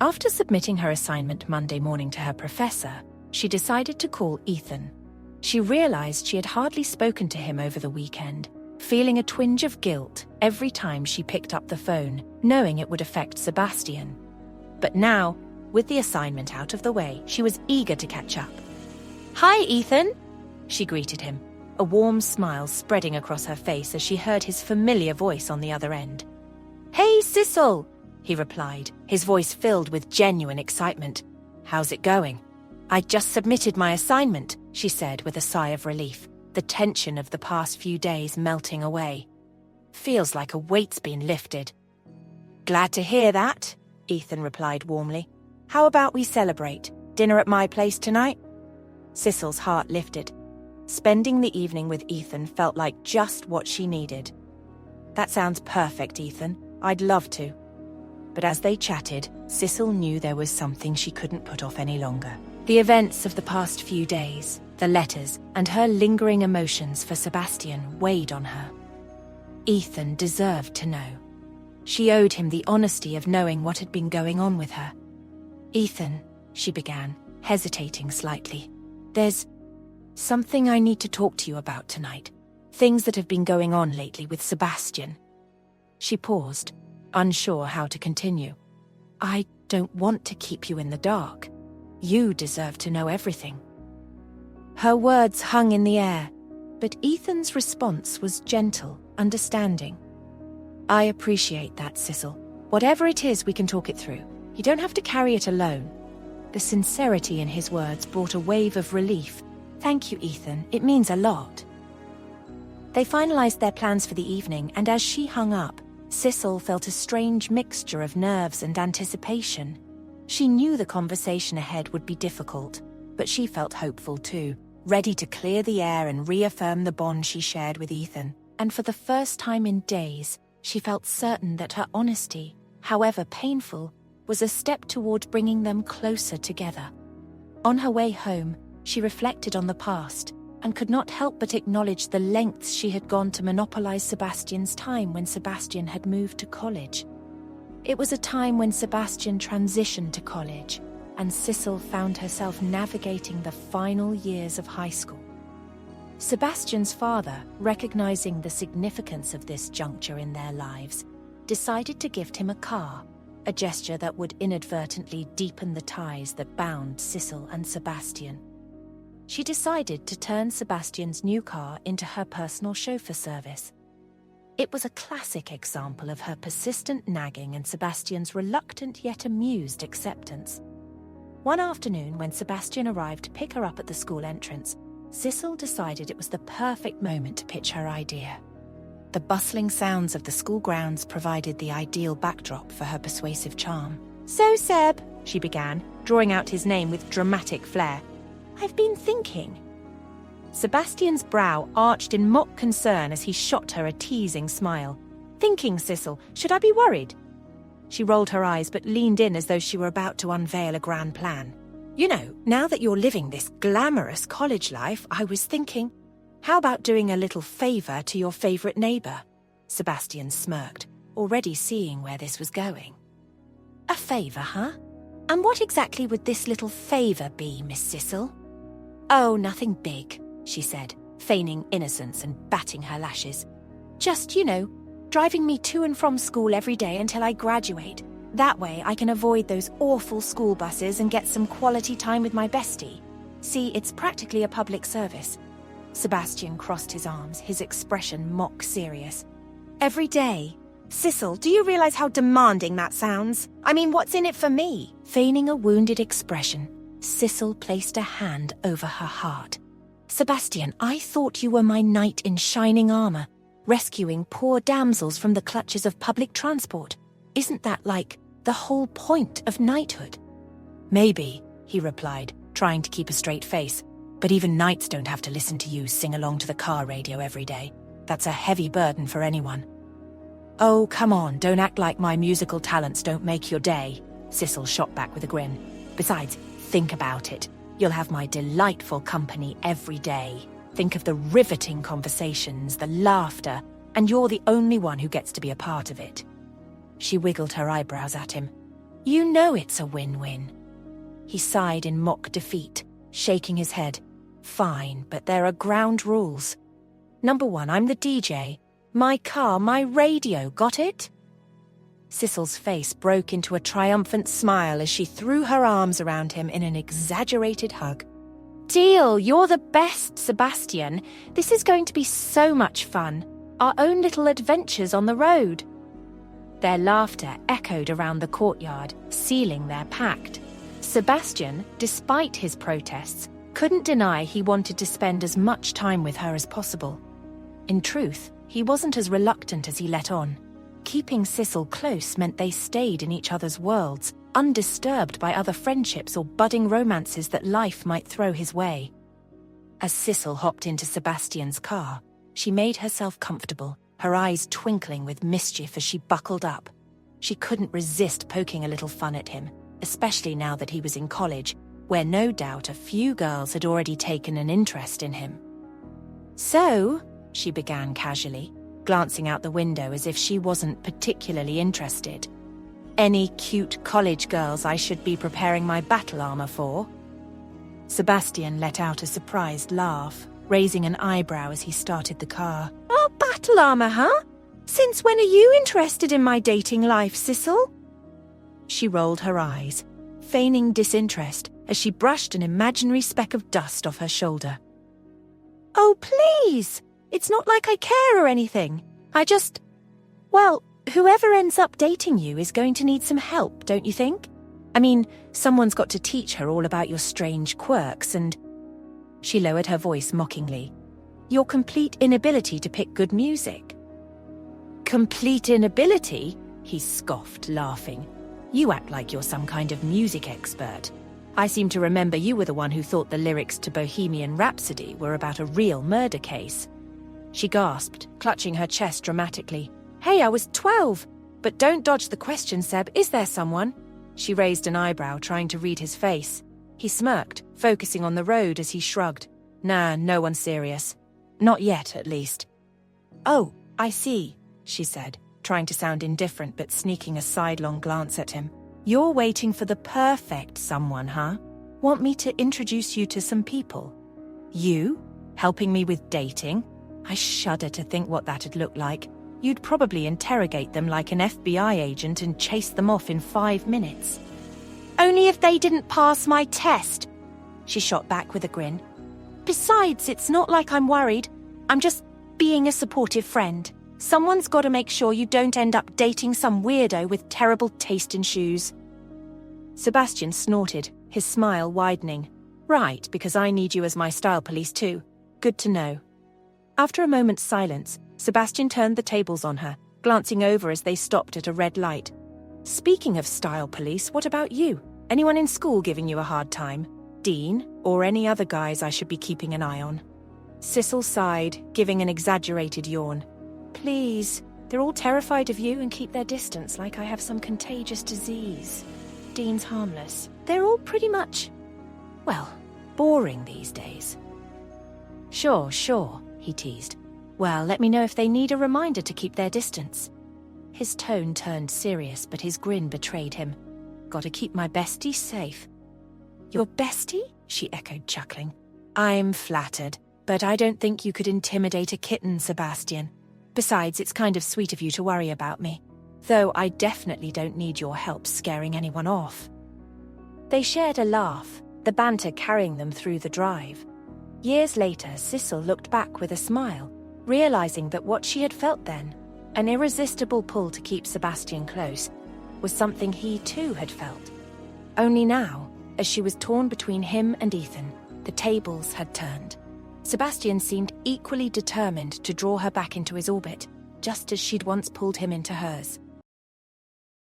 After submitting her assignment Monday morning to her professor, she decided to call Ethan. She realized she had hardly spoken to him over the weekend, feeling a twinge of guilt every time she picked up the phone, knowing it would affect Sebastian. But now, with the assignment out of the way, she was eager to catch up. "Hi, Ethan," she greeted him, a warm smile spreading across her face as she heard his familiar voice on the other end. "Hey, Sicil," he replied, his voice filled with genuine excitement. "How's it going?" "I just submitted my assignment," she said with a sigh of relief, the tension of the past few days melting away. "Feels like a weight's been lifted." "Glad to hear that," Ethan replied warmly. "How about we celebrate? Dinner at my place tonight?" Sicil's heart lifted. Spending the evening with Ethan felt like just what she needed. "That sounds perfect, Ethan. I'd love to." But as they chatted, Sicil knew there was something she couldn't put off any longer. The events of the past few days, the letters, and her lingering emotions for Sebastian weighed on her. Ethan deserved to know. She owed him the honesty of knowing what had been going on with her. "Ethan," she began, hesitating slightly, "there's something I need to talk to you about tonight. Things that have been going on lately with Sebastian." She paused, unsure how to continue. "I don't want to keep you in the dark. You deserve to know everything." Her words hung in the air, but Ethan's response was gentle, understanding. "I appreciate that, Sicil. Whatever it is, we can talk it through. You don't have to carry it alone." The sincerity in his words brought a wave of relief. "Thank you, Ethan. It means a lot." They finalized their plans for the evening, and as she hung up, Sicil felt a strange mixture of nerves and anticipation. She knew the conversation ahead would be difficult, but she felt hopeful too, ready to clear the air and reaffirm the bond she shared with Ethan. And for the first time in days, she felt certain that her honesty, however painful, was a step toward bringing them closer together. On her way home, she reflected on the past and could not help but acknowledge the lengths she had gone to monopolize Sebastian's time when Sebastian had moved to college. It was a time when Sebastian transitioned to college, and Sicil found herself navigating the final years of high school. Sebastian's father, recognizing the significance of this juncture in their lives, decided to gift him a car, a gesture that would inadvertently deepen the ties that bound Sicil and Sebastian. She decided to turn Sebastian's new car into her personal chauffeur service. It was a classic example of her persistent nagging and Sebastian's reluctant yet amused acceptance. One afternoon, when Sebastian arrived to pick her up at the school entrance, Sicil decided it was the perfect moment to pitch her idea. The bustling sounds of the school grounds provided the ideal backdrop for her persuasive charm. "So, Seb," she began, drawing out his name with dramatic flair, "I've been thinking." Sebastian's brow arched in mock concern as he shot her a teasing smile. "Thinking, Sicil? Should I be worried?" She rolled her eyes but leaned in as though she were about to unveil a grand plan. "You know, now that you're living this glamorous college life, I was thinking, how about doing a little favor to your favorite neighbor?" Sebastian smirked, already seeing where this was going. "A favor, huh? And what exactly would this little favor be, Miss Sicil?" "Oh, nothing big," she said, feigning innocence and batting her lashes. "Just, driving me to and from school every day until I graduate. That way I can avoid those awful school buses and get some quality time with my bestie. See, it's practically a public service." Sebastian crossed his arms, his expression mock serious. "Every day? Sicil, do you realize how demanding that sounds? I mean, what's in it for me?" Feigning a wounded expression, Sicil placed a hand over her heart. "Sebastian, I thought you were my knight in shining armor, rescuing poor damsels from the clutches of public transport. Isn't that like the whole point of knighthood?" "Maybe," he replied, trying to keep a straight face, "but even knights don't have to listen to you sing along to the car radio every day. That's a heavy burden for anyone." "Oh, come on, don't act like my musical talents don't make your day," Sicil shot back with a grin. "Besides, think about it. You'll have my delightful company every day. Think of the riveting conversations, the laughter, and you're the only one who gets to be a part of it." She wiggled her eyebrows at him. You know it's a win-win." He sighed in mock defeat, shaking his head. "Fine, but there are ground rules. Number 1, I'm the DJ. My car, my radio, got it?" Sicil's face broke into a triumphant smile as she threw her arms around him in an exaggerated hug. "Deal, you're the best, Sebastian. This is going to be so much fun. Our own little adventures on the road." Their laughter echoed around the courtyard, sealing their pact. Sebastian, despite his protests, couldn't deny he wanted to spend as much time with her as possible. In truth, he wasn't as reluctant as he let on. Keeping Sicil close meant they stayed in each other's worlds, undisturbed by other friendships or budding romances that life might throw his way. As Sicil hopped into Sebastian's car, she made herself comfortable, her eyes twinkling with mischief as she buckled up. She couldn't resist poking a little fun at him, especially now that he was in college, where no doubt a few girls had already taken an interest in him. "So," she began casually, glancing out the window as if she wasn't particularly interested. "Any cute college girls I should be preparing my battle armor for?" Sebastian let out a surprised laugh, raising an eyebrow as he started the car. "Oh, battle armor, huh? Since when are you interested in my dating life, Sicil?" She rolled her eyes, feigning disinterest as she brushed an imaginary speck of dust off her shoulder. "Oh, please! It's not like I care or anything. Well, whoever ends up dating you is going to need some help, don't you think? I mean, someone's got to teach her all about your strange quirks and..." She lowered her voice mockingly. "Your complete inability to pick good music." "Complete inability?" he scoffed, laughing. "You act like you're some kind of music expert. I seem to remember you were the one who thought the lyrics to Bohemian Rhapsody were about a real murder case." She gasped, clutching her chest dramatically. "Hey, I was 12! But don't dodge the question, Seb. Is there someone?" She raised an eyebrow, trying to read his face. He smirked, focusing on the road as he shrugged. "Nah, no one serious. Not yet, at least." "Oh, I see," she said, trying to sound indifferent but sneaking a sidelong glance at him. "You're waiting for the perfect someone, huh? Want me to introduce you to some people? You? Helping me with dating? I shudder to think what that'd look like. You'd probably interrogate them like an FBI agent and chase them off in 5 minutes." "Only if they didn't pass my test," she shot back with a grin. "Besides, it's not like I'm worried. I'm just being a supportive friend. Someone's got to make sure you don't end up dating some weirdo with terrible taste in shoes." Sebastian snorted, his smile widening. "Right, because I need you as my style police too. Good to know." After a moment's silence, Sebastian turned the tables on her, glancing over as they stopped at a red light. "Speaking of style police, what about you? Anyone in school giving you a hard time? Dean, or any other guys I should be keeping an eye on?" Sicil sighed, giving an exaggerated yawn. "Please, they're all terrified of you and keep their distance like I have some contagious disease. Dean's harmless. They're all pretty much, well, boring these days." Sure, he teased. "Well, let me know if they need a reminder to keep their distance." His tone turned serious, but his grin betrayed him. "Gotta keep my bestie safe." "Your bestie?" she echoed, chuckling. "I'm flattered, but I don't think you could intimidate a kitten, Sebastian. Besides, it's kind of sweet of you to worry about me. Though I definitely don't need your help scaring anyone off." They shared a laugh, the banter carrying them through the drive. Years later, Sicil looked back with a smile, realizing that what she had felt then, an irresistible pull to keep Sebastian close, was something he too had felt. Only now, as she was torn between him and Ethan, the tables had turned. Sebastian seemed equally determined to draw her back into his orbit, just as she'd once pulled him into hers.